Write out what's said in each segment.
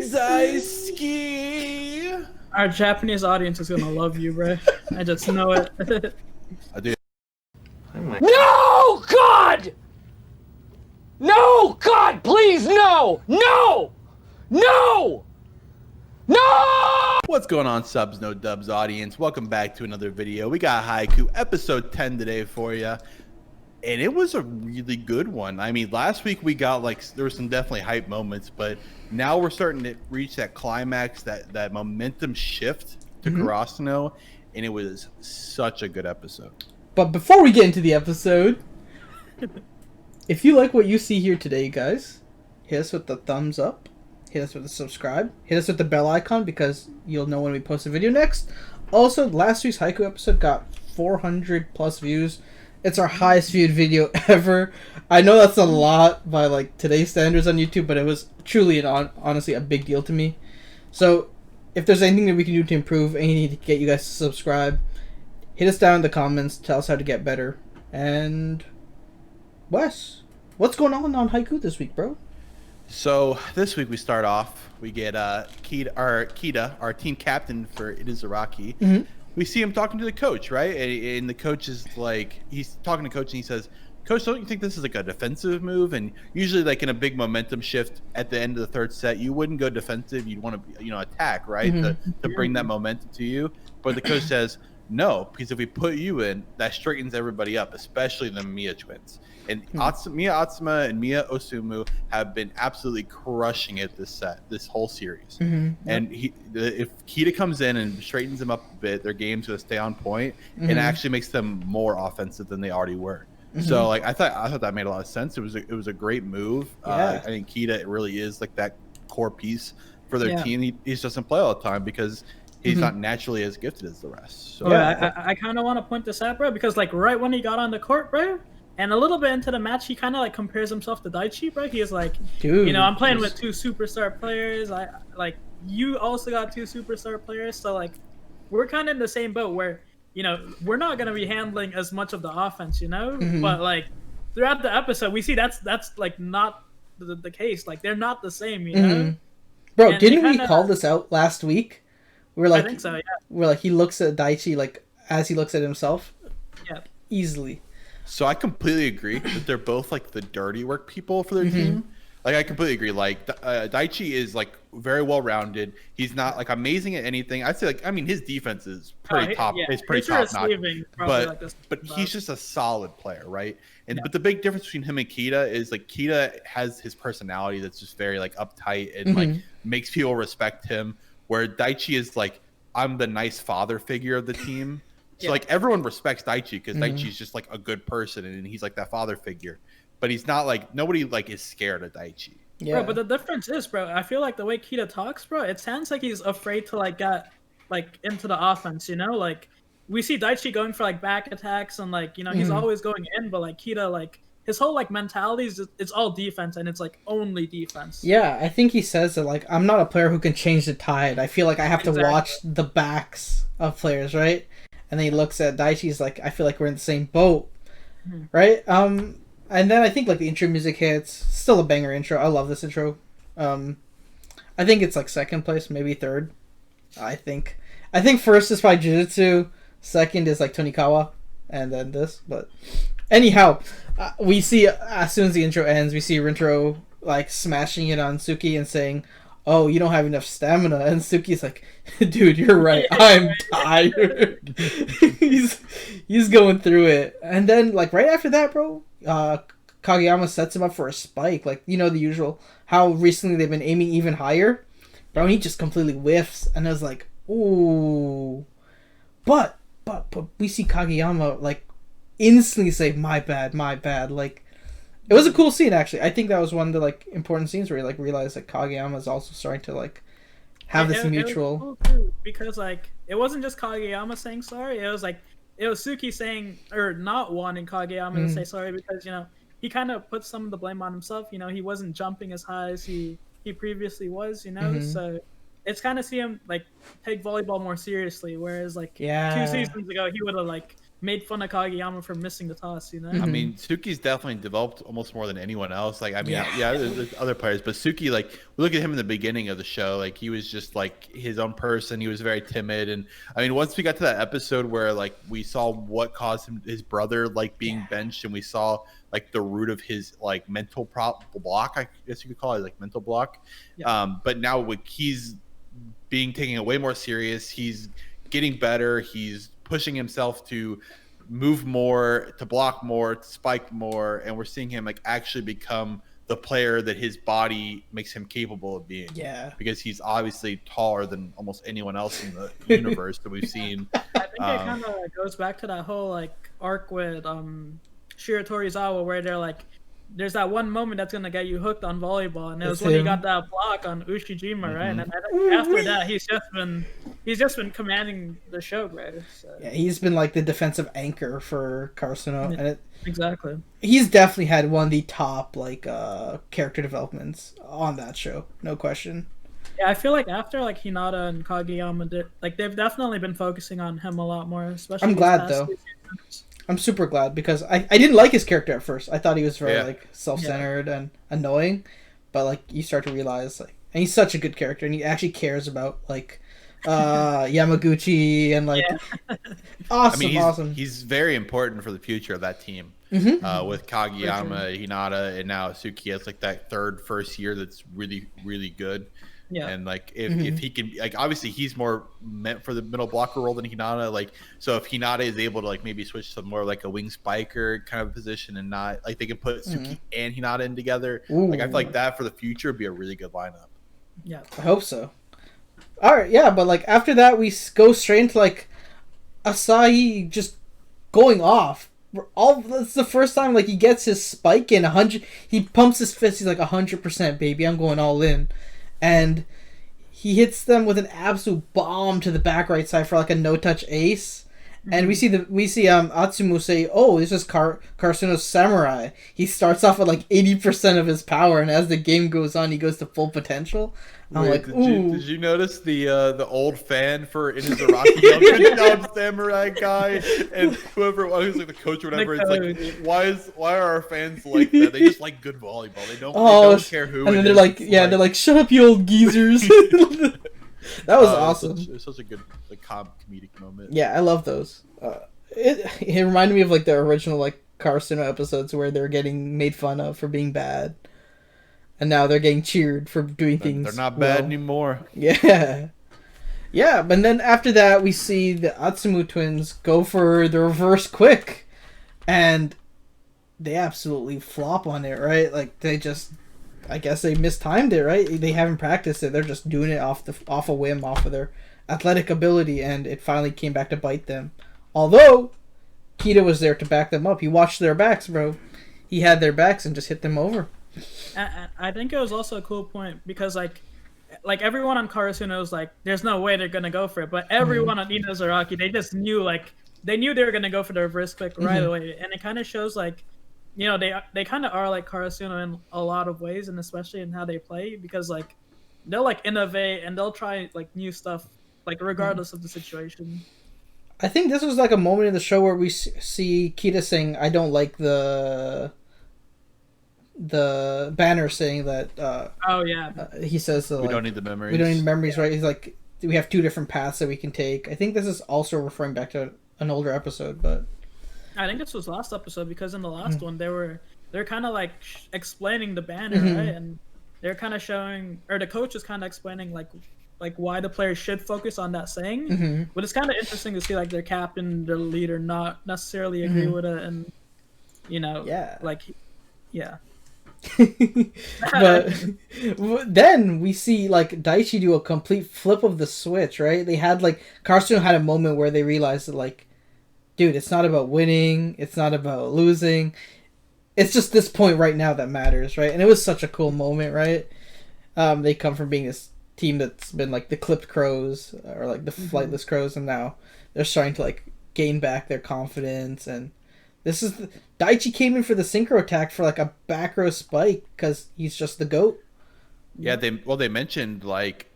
Daisuke! Our Japanese audience is gonna love you, bro. I just know it. I do. No, God! No, God, please, no! No! No! No! What's going on, subs, no dubs audience? Welcome back to another video. We got Haikyuu episode 10 today for you. And it was a really good one. I mean, last week we got there were some definitely hype moments, but now we're starting to reach that climax, that momentum shift to Karasuno, and it was such a good episode. But before we get into the episode, if you like what you see here today, guys, hit us with the thumbs up, hit us with the subscribe, hit us with the bell icon because you'll know when we post a video next. Also, last week's Haikyuu episode got 400 plus views. It's our highest viewed video ever. I know that's a lot by today's standards on YouTube, but it was truly honestly a big deal to me. So if there's anything that we can do to improve, anything to get you guys to subscribe, hit us down in the comments, tell us how to get better. And Wes, what's going on Haikyuu this week, bro? So this week we start off, we get Kita, our team captain for Itazuraki. We see him talking to the coach, right? And the coach is he's talking to coach and he says, "Coach, don't you think this is a defensive move?" And usually in a big momentum shift at the end of the third set, you wouldn't go defensive. You'd want to, attack, right? To bring that momentum to you. But the coach says, no, because if we put you in, that straightens everybody up, especially the Miya twins. And Miya Atsuma and Miya Osumu have been absolutely crushing it this whole series. And if Kita comes in and straightens them up a bit, their game's going to stay on point and actually makes them more offensive than they already were. So I thought that made a lot of sense. It was a great move. I think Kita really is that core piece for their team. He just doesn't play all the time because he's not naturally as gifted as the rest. So I kind of want to point this out, bro, because right when he got on the court, bro, and a little bit into the match, he kind of compares himself to Daichi, bro. He is dude, I'm playing with two superstar players. You also got two superstar players, so we're kind of in the same boat where we're not gonna be handling as much of the offense, but throughout the episode, we see that's not the case. They're not the same, Bro, and didn't we call this out last week? We're I think so, yeah. We're he looks at Daichi as he looks at himself. Yeah, easily. So I completely agree that they're both the dirty work people for their team. I completely agree. Daichi is very well rounded. He's not amazing at anything. I'd say his defense is pretty top. Yeah. It's pretty top notch. But he's just a solid player, right? And but the big difference between him and Kita is Kita has his personality that's just very uptight and makes people respect him. Where Daichi is I'm the nice father figure of the team. So everyone respects Daichi because Daichi's just a good person and he's that father figure. But he's not nobody is scared of Daichi. Yeah. Bro, but the difference is, bro, I feel the way Kita talks, bro, it sounds like he's afraid to get into the offense, we see Daichi going for back attacks and he's always going in, but Kita his whole mentality is it's all defense and it's only defense. Yeah, I think he says that I'm not a player who can change the tide. I feel I have to watch the backs of players, right? And then he looks at Daichi's I feel we're in the same boat, right? And then I think the intro music hits. Still a banger intro. I love this intro. I think it's second place, maybe third. I think first is probably Jujutsu. Second is Tonikawa, and then this. But anyhow, we see as soon as the intro ends, we see Rintaro smashing it on Suki and saying, "Oh, you don't have enough stamina." And Suki's "Dude, you're right. I'm tired." he's going through it. And then right after that, bro, Kageyama sets him up for a spike. The usual how recently they've been aiming even higher. Bro, and he just completely whiffs. And I was ooh. But we see Kageyama instantly say, my bad. It was a cool scene, actually. I think that was one of the important scenes where you realized that Kageyama is also starting to have this mutual. It was cool too, because it wasn't just Kageyama saying sorry. It was it was Suki saying or not wanting Kageyama to say sorry because he kind of put some of the blame on himself. He wasn't jumping as high as he previously was. So it's kind of see him take volleyball more seriously, whereas 2 seasons ago he would have made fun of Kageyama for missing the toss, you know? I mean, Suki's definitely developed almost more than anyone else. Like, I mean, yeah, there's other players, but Suki, like, we look at him in the beginning of the show, like, he was just, like, his own person. He was very timid. And, I mean, once we got to that episode where, like, we saw what caused his brother, like, being benched, and we saw, like, the root of his, like, mental block, I guess you could call it, like, mental block. Yeah. But now he's being taken way more serious. He's getting better. He's pushing himself to move more, to block more, to spike more, and we're seeing him like actually become the player that his body makes him capable of being. Yeah, because he's obviously taller than almost anyone else in the universe that we've seen. I think it kind of goes back to that whole like arc with Shiro Torizawa, where they're like, there's that one moment that's gonna get you hooked on volleyball, and it was when he got that block on Ushijima, right? And I think after that, he's just been commanding the show, right? So. Yeah, he's been like the defensive anchor for Karasuno, and exactly. He's definitely had one of the top like character developments on that show, no question. Yeah, I feel like after like Hinata and Kageyama did, like they've definitely been focusing on him a lot more. Especially. I'm glad though. I'm super glad because I didn't like his character at first. I thought he was very like self-centered and annoying, but like you start to realize like, and he's such a good character, and he actually cares about like Yamaguchi and like awesome. He's very important for the future of that team. With Kageyama, Hinata, and now Suki as like that first year that's really really good. Yeah, and like if he can, like obviously he's more meant for the middle blocker role than Hinata. Like so, if Hinata is able to like maybe switch to more like a wing spiker kind of position and not like they can put Suki and Hinata in together. Like I feel like that for the future would be a really good lineup. Yeah, I hope so. All right, yeah, but like after that we go straight into like Asahi just going off. That's the first time like he gets his spike in 100. He pumps his fist. He's like 100%, baby. I'm going all in. And he hits them with an absolute bomb to the back right side for like a no-touch ace. And we see Atsumu say, "Oh, this is Karasuno's samurai." He starts off with like 80% of his power, and as the game goes on, he goes to full potential. I'm like, ooh. Did you notice the old fan for Inazuraki? Good job, samurai guy, and whoever who's like the coach or whatever. It's like, why are our fans like that? They just like good volleyball. They don't care who. And then they're like, they're like, "Shut up, you old geezers." That was awesome. It's such a good like comedic moment. Yeah, I love those. It reminded me of like the original like Karasuno episodes where they're getting made fun of for being bad, and now they're getting cheered for doing things. They're not bad anymore. Yeah, yeah. But then after that, we see the Atsumu twins go for the reverse quick, and they absolutely flop on it. Right, like they just. I guess they mistimed it, right? They haven't practiced it. They're just doing it off a whim, off of their athletic ability, and it finally came back to bite them. Although Kita was there to back them up. He watched their backs, bro. He had their backs and just hit them over. I think it was also a cool point because like everyone on Karasuno was like, there's no way they're gonna go for it, but everyone on Inazuraki, they just knew they were gonna go for the reverse quick right away, and it kind of shows like. You know, they kind of are like Karasuno in a lot of ways, and especially in how they play, because like they'll like innovate and they'll try like new stuff, like regardless of the situation. I think this was like a moment in the show where we see Kita saying, "I don't like the banner saying that." He says we don't need the memories. We don't need memories, right? He's like, we have two different paths that we can take. I think this is also referring back to an older episode, but. I think this was last episode because in the last one they're kind of like explaining the banner, right? And they're kind of showing, or the coach is kind of explaining like why the players should focus on that saying. But it's kind of interesting to see like their captain, their leader, not necessarily agree with it, and you know, But then we see like Daichi do a complete flip of the switch, right? They had like Karasuno had a moment where they realized that like. Dude, it's not about winning. It's not about losing. It's just this point right now that matters, right? And it was such a cool moment, right? They come from being this team that's been like the clipped crows or like the flightless crows, and now they're starting to like gain back their confidence. And this is Daichi came in for the synchro attack for like a back row spike because he's just the GOAT. Yeah, they mentioned like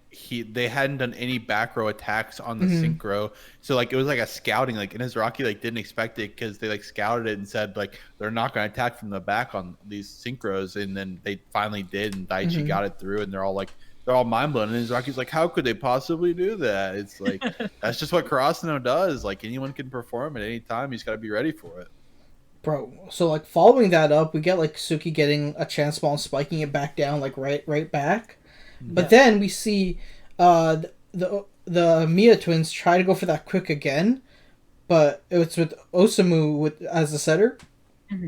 they hadn't done any back row attacks on the synchro, so like it was like a scouting, like Inazuraki like didn't expect it because they like scouted it and said like they're not going to attack from the back on these synchros, and then they finally did, and Daichi got it through, and they're all mind blown, and Inazuraki's like, how could they possibly do that? It's like that's just what Karasuno does. Like anyone can perform at any time. He's got to be ready for it. Bro, so like following that up, we get like Suki getting a chance ball and spiking it back down, like right back. But then we see the Mia twins try to go for that quick again, but it's with Osamu as the setter.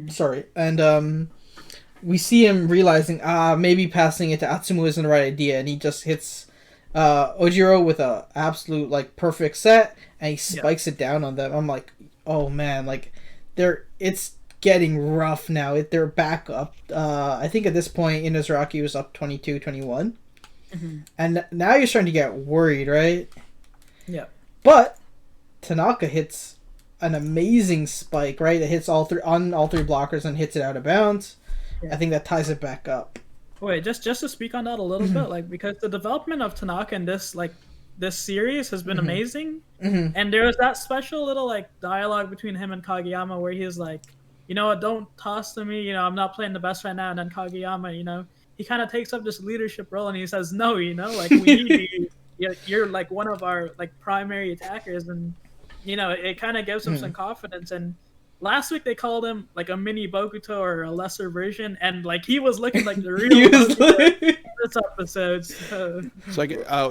Sorry, and we see him realizing maybe passing it to Atsumu isn't the right idea, and he just hits Ojiro with a absolute like perfect set, and he spikes it down on them. I'm like, oh man, like it's getting rough now. They're back up. I think at this point Inazuraki was up 22-21. And now you're starting to get worried, right? Yeah. But Tanaka hits an amazing spike, right? It hits all three blockers and hits it out of bounds. I think that ties it back up. Wait, just to speak on that a little bit, like because the development of Tanaka in this series has been amazing, and there was that special little like dialogue between him and Kageyama where he's like, you know what, don't toss to me, you know, I'm not playing the best right now, and then Kageyama, you know, he kind of takes up this leadership role and he says, no, you know, like we need you. You're like one of our like primary attackers, and you know it kind of gives him some confidence. And last week they called him like a mini Bokuto or a lesser version, and like he was looking like the real this episode. So like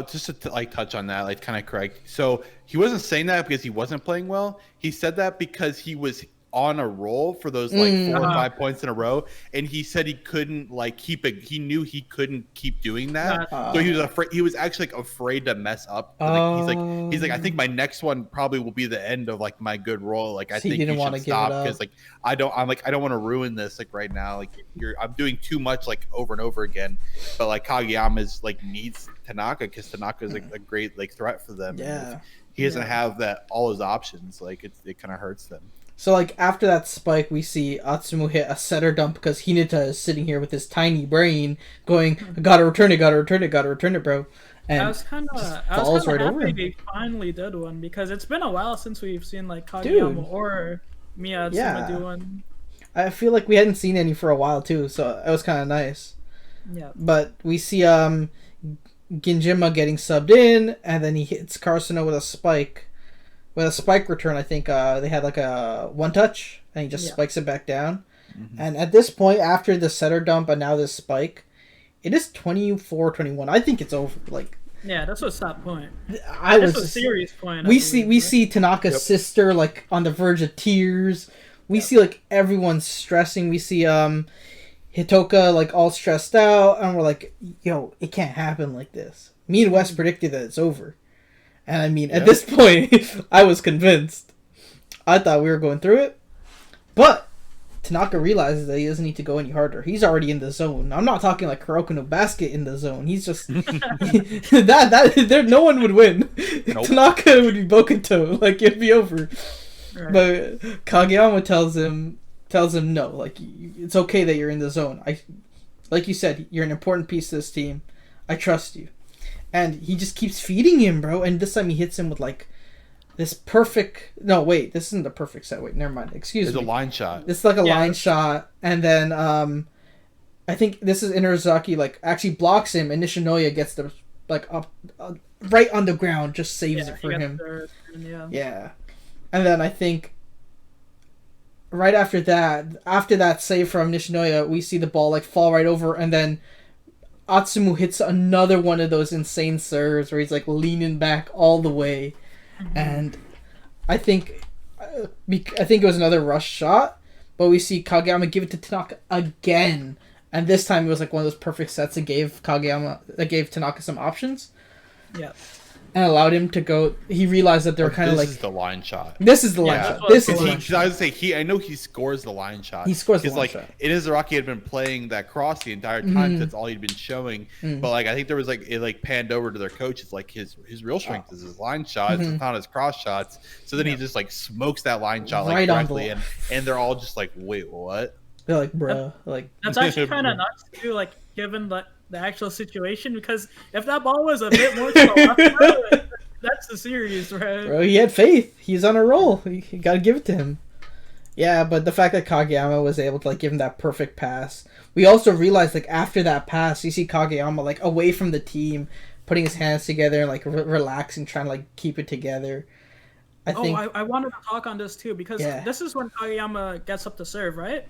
just to like touch on that, like kind of correct. So he wasn't saying that because he wasn't playing well. He said that because he was on a roll for those like 4 or 5 points in a row, and he said he couldn't like keep it. He knew he couldn't keep doing that, so he was afraid. He was actually like afraid to mess up. Like, he's like, I think my next one probably will be the end of like my good roll. Like I think he should stop because like I don't want to ruin this like right now. Like I'm doing too much like over and over again. But like Kageyama's like needs Tanaka because Tanaka is like a great like threat for them. Yeah, he doesn't have that all his options. Like it kind of hurts them. So, like, after that spike, we see Atsumu hit a setter dump because Hinata is sitting here with his tiny brain going, gotta return it, bro. And I was kind of happy they finally did one because it's been a while since we've seen, like, Kageyama or Mia Atsumu do one. I feel like we hadn't seen any for a while, too, so it was kind of nice. Yeah. But we see Ginjima getting subbed in, and then he hits Karasuno with a spike. With a spike return, I think they had like a one touch, and he just spikes it back down. And at this point, after the setter dump and now this spike, it is 24-21. I think it's over. Like, yeah, that's what's that point. That's a serious point. We see Tanaka's sister like on the verge of tears. We see like everyone's stressing. We see Hitoka like all stressed out, and we're like, yo, it can't happen like this. Me and Wes predicted that it's over. And I mean, at this point, I was convinced. I thought we were going through it. But Tanaka realizes that he doesn't need to go any harder. He's already in the zone. I'm not talking like Kuroko no Basket in the zone. He's just... no one would win. Nope. Tanaka would be Bokuto. Like, it'd be over. Right. But Kageyama tells him no. Like, it's okay that you're in the zone. Like you said, you're an important piece of this team. I trust you. And he just keeps feeding him, bro. And this time he hits him with, like, this perfect... No, wait. This isn't a perfect set. Wait, never mind. Excuse me. It's a line shot. It's like a line shot. And then, I think this is Inazuraki, like, actually blocks him. And Nishinoya gets the, like, up... right on the ground. Just saves it for him. Yeah. And then I think... Right after that save from Nishinoya, we see the ball, like, fall right over. And then... Atsumu hits another one of those insane serves where he's like leaning back all the way, and I think it was another rush shot, but we see Kageyama give it to Tanaka again, and this time it was like one of those perfect sets that gave Tanaka some options. Yeah. And allowed him to go. He realized that they're kind of like... This is the line shot. This is the line shot. This is the line shot. I would say I know he scores the line shot. He scores the line shot. Inazuraki had been playing that cross the entire time. That's all he'd been showing. But like I think there was like it like panned over to their coach. It's like his real strength is his line shots. It's not his cross shots. So then he just like smokes that line shot like right directly, and they're all just like, wait, what? They're like, bruh. Like that's actually kind of nuts too. Like given that the actual situation, because if that ball was a bit more to the left, bro, that's the series, right? Bro, he had faith. He's on a roll. You gotta give it to him. Yeah, but the fact that Kageyama was able to like give him that perfect pass. We also realized like after that pass, you see Kageyama like away from the team, putting his hands together and like relaxing, trying to like keep it together. I wanted to talk on this too, because this is when Kageyama gets up to serve, right?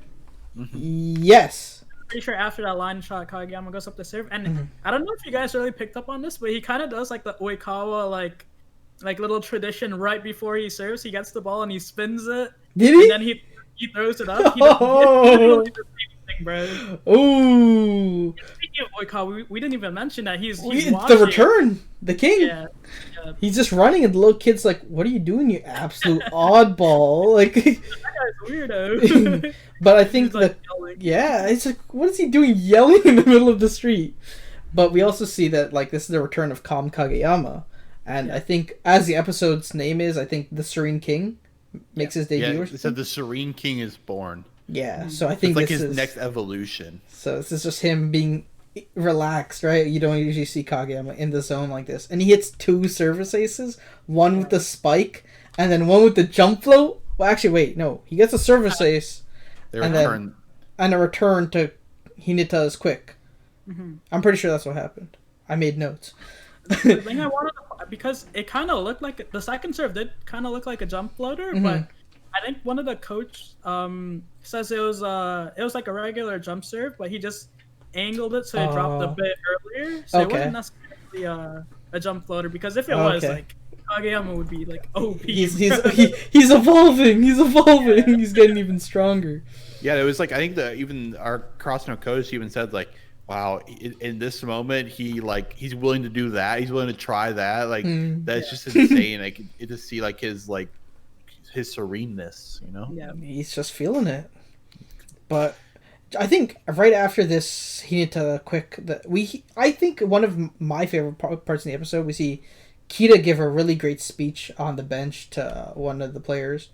Yes. Pretty sure after that line shot, Kageyama goes up to serve, and I don't know if you guys really picked up on this, but he kind of does like the Oikawa like little tradition right before he serves. He gets the ball and he spins it. Did he? And then he throws it up. He does the same thing, bro. Ooh. Speaking of Oikawa, we didn't even mention that he's the return, the king. Yeah. He's just running, and the little kid's like, "What are you doing, you absolute oddball!" Like, that guy's weirdo. But I think it's like, what is he doing, yelling in the middle of the street? But we also see that like this is the return of Calm Kageyama, and I think as the episode's name is, I think the Serene King makes his debut. Yeah, it said the Serene King is born. Yeah, so I think it's like this his is next evolution. So this is just him being relaxed, right? You don't usually see Kageyama in the zone like this, and he hits 2 service aces, one with the spike, and then one with the jump float. Well, actually, wait, no, he gets a service ace, and a return to Hinata's quick. I'm pretty sure that's what happened. I made notes. The thing I wanted to, because it kind of looked like the second serve did kind of look like a jump floater, but I think one of the coach says it was like a regular jump serve, but he just angled it so it dropped a bit earlier, so it wasn't necessarily a jump floater, because if it was, like, Kageyama would be like OP. He's evolving. He's evolving. He's getting even stronger. Yeah, it was like, I think even our cross-note coach even said like, wow, in this moment he's willing to do that. He's willing to try that. Like that's just insane. Like to see like his sereneness, you know? Yeah, he's just feeling it. But I think right after this Hinata quick, I think one of my favorite parts in the episode, we see Kita give a really great speech on the bench to one of the players.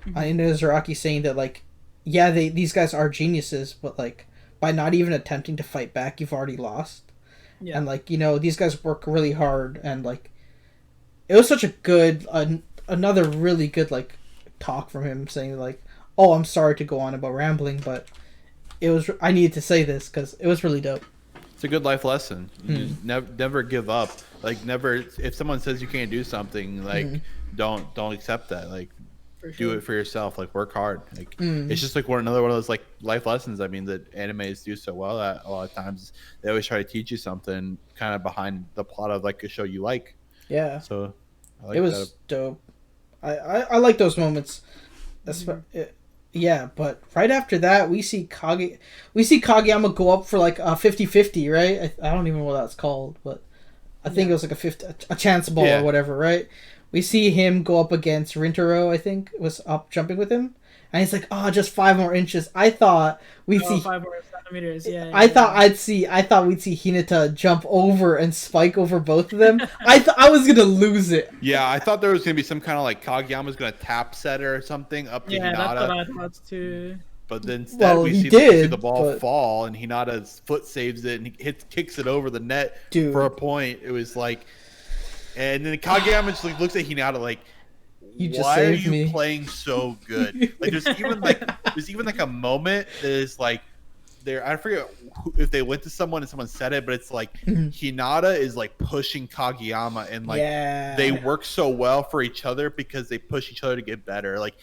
Zaraki saying that like, yeah, these guys are geniuses, but like by not even attempting to fight back, you've already lost. Yeah. And like, you know, these guys work really hard, and like it was such a good another really good like talk from him, saying like, oh, I'm sorry to go on about rambling, but I needed to say this because it was really dope. It's a good life lesson. You never give up. Like never, if someone says you can't do something, like don't accept that. Like do it for yourself. Like work hard. Like it's just like another one of those like life lessons. I mean, that animes do so well at a lot of times. They always try to teach you something kind of behind the plot of like a show you like. Yeah. So I like it was dope. I like those moments. Yeah, but right after that, we see Kageyama go up for like a 50-50, right? I don't even know what that's called, but I think it was like a chance ball or whatever, right? We see him go up against Rintaro, I think, was up jumping with him. And he's like, oh, just 5 more inches. I thought we'd see 5 more centimeters. I thought we'd see Hinata jump over and spike over both of them. I was gonna lose it. Yeah, I thought there was gonna be some kind of like Kageyama's gonna tap set or something up to Hinata. Yeah, that's what I thought too. But then instead we see the ball fall, and Hinata's foot saves it, and he kicks it over the net for a point. It was like, and then Kageyama just like looks at Hinata like, why are you playing so good? Like there's even like a moment that is like there. I forget if they went to someone and someone said it, but it's like Hinata is like pushing Kageyama, and like they work so well for each other because they push each other to get better. Like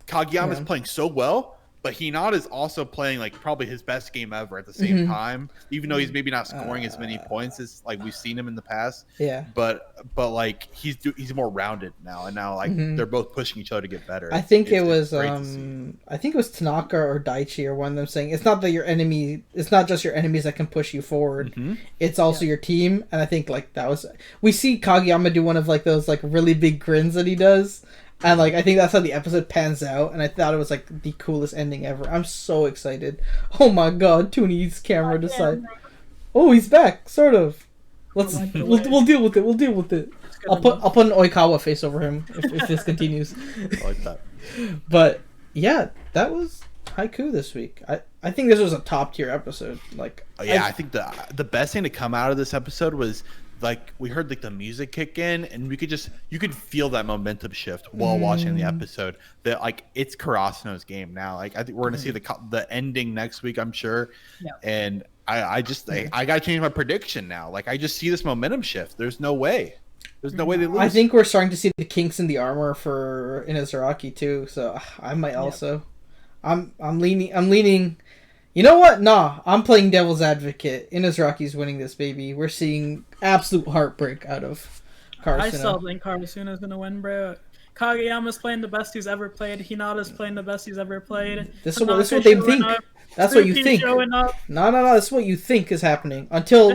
Kageyama is playing so well, but Hinata is also playing like probably his best game ever at the same time, even though he's maybe not scoring as many points as like we've seen him in the past. Yeah. But like he's more rounded now, and now like they're both pushing each other to get better. I think it was Tanaka or Daichi or one of them saying it's not just your enemies that can push you forward. It's also your team. And I think like we see Kageyama do one of like those like really big grins that he does. And like I think that's how the episode pans out, and I thought it was like the coolest ending ever. I'm so excited. Oh my god, Tooney's camera decided. Oh, he's back, sort of. We'll deal with it. We'll deal with it. I'll put an Oikawa face over him if this continues. I like that. But yeah, that was Haikyuu this week. I I think this was a top tier episode. Like, I think the best thing to come out of this episode was like we heard like the music kick in, and you could feel that momentum shift while watching the episode. That like it's Karasuno's game now. Like I think we're gonna see the ending next week, I'm sure. Yeah. And I gotta change my prediction now. Like I just see this momentum shift. There's no way. There's no way they lose. I think we're starting to see the kinks in the armor for Inazuraki too. So I might also. I'm leaning. You know what? Nah, I'm playing devil's advocate. Inazuraki's winning this, baby. We're seeing absolute heartbreak out of Karasuno. I still think Karasuno's gonna win, bro. Kageyama's playing the best he's ever played. Hinata's playing the best he's ever played. This is what they think. That's what you think. No. That's what you think is happening until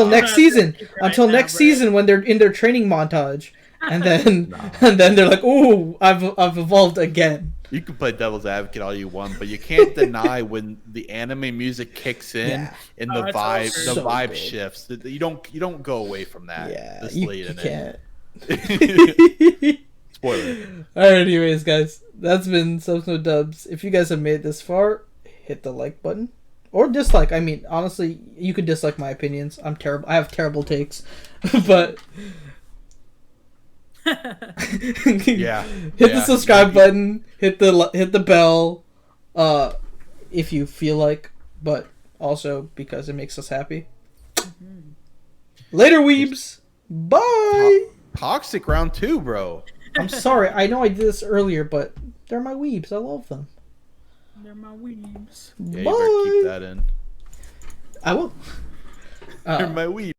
next season. Until next season when they're in their training montage, and then they're like, "Ooh, I've evolved again." You can play devil's advocate all you want, but you can't deny when the anime music kicks in and the vibe shifts. You don't go away from that. Yeah, this you can't. Spoiler. Alright, anyways, guys, that's been Subs No Dubs. If you guys have made it this far, hit the like button or dislike. I mean, honestly, you could dislike my opinions. I'm terrible. I have terrible takes, but. Hit the subscribe button, hit the bell if you feel like, but also because it makes us happy. Later, weebs. Bye. Toxic round 2, bro. I'm sorry, I know I did this earlier, but they're my weebs. I love them. They're my weebs. Yeah, you better keep that in. I will. They're my weebs.